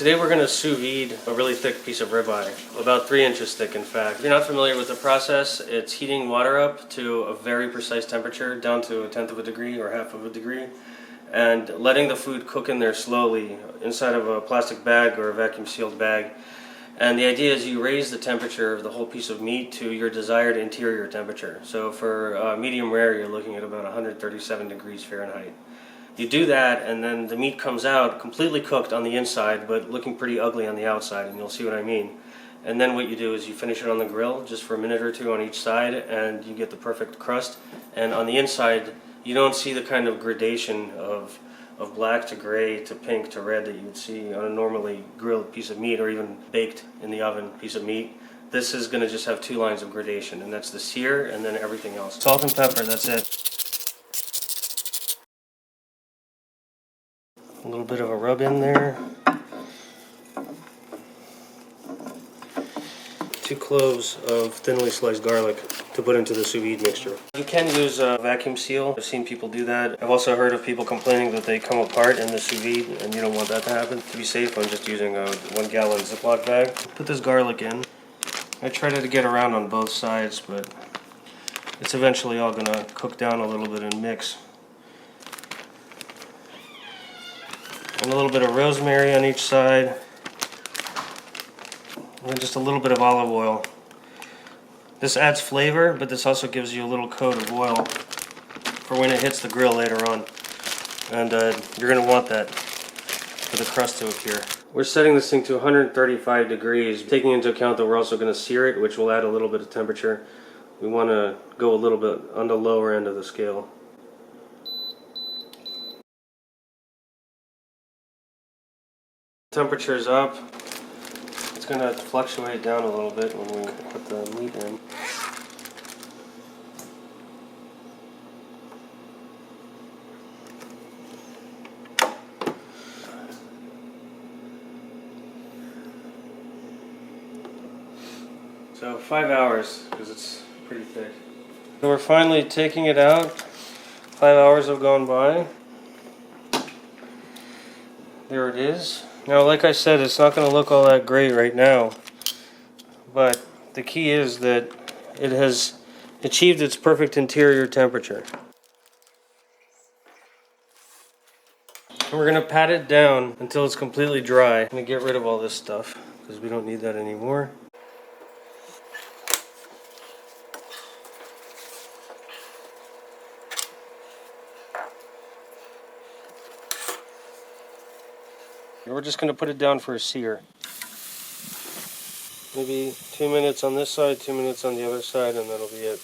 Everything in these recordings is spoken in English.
Today we're going to sous vide a really thick piece of ribeye, about 3 inches thick in fact. If you're not familiar with the process, it's heating water up to a very precise temperature, down to 1/10 of a degree or 1/2 of a degree, and letting the food cook in there slowly inside of a plastic bag or a vacuum sealed bag. And the idea is you raise the temperature of the whole piece of meat to your desired interior temperature. So for medium rare, you're looking at about 137 degrees Fahrenheit. You do that, and then the meat comes out completely cooked on the inside, but looking pretty ugly on the outside, and you'll see what I mean. And then what you do is you finish it on the grill, just for a minute or two on each side, and you get the perfect crust. And on the inside, you don't see the kind of gradation of black to gray to pink to red that you would see on a normally grilled piece of meat, or even baked in the oven piece of meat. This is going to just have 2 lines of gradation, and that's the sear and then everything else. Salt and pepper, that's it. A little bit of a rub in there. 2 cloves of thinly sliced garlic to put into the sous vide mixture. You can use a vacuum seal. I've seen people do that. I've also heard of people complaining that they come apart in the sous vide, and you don't want that to happen. To be safe, I'm just using a 1-gallon Ziploc bag. Put this garlic in. I try to get around on both sides, but it's eventually all going to cook down a little bit and mix. And a little bit of rosemary on each side, and just a little bit of olive oil. This adds flavor, but this also gives you a little coat of oil for when it hits the grill later on. And you're going to want that for the crust to appear. We're setting this thing to 135 degrees, taking into account that we're also going to sear it, which will add a little bit of temperature. We want to go a little bit on the lower end of the scale. Temperature's up. It's going to fluctuate down a little bit when we put the meat in. So 5 hours, because it's pretty thick. So we're finally taking it out. 5 hours have gone by. There it is. Now, like I said, it's not going to look all that great right now, but the key is that it has achieved its perfect interior temperature. And we're going to pat it down until it's completely dry. I'm going to get rid of all this stuff because we don't need that anymore. And we're just going to put it down for a sear. Maybe 2 minutes on this side, 2 minutes on the other side, and that'll be it.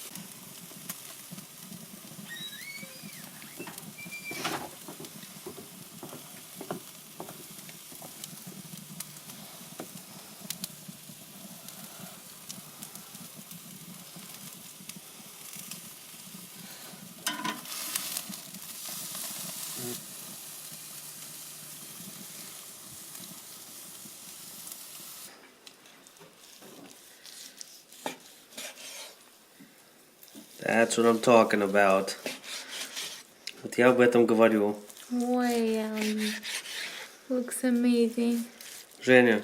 That's what I'm talking about. Вот я об этом говорю. Ой, looks amazing. Женя.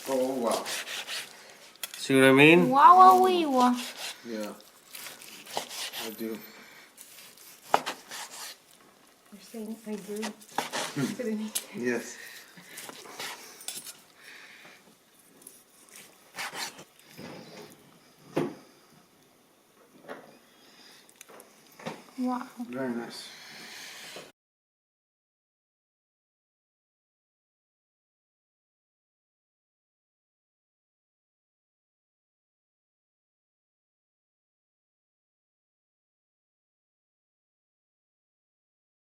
Oh wow. See what I mean? Wow, wow. Yeah. I do. You're saying I do? Yes. Wow. Very nice.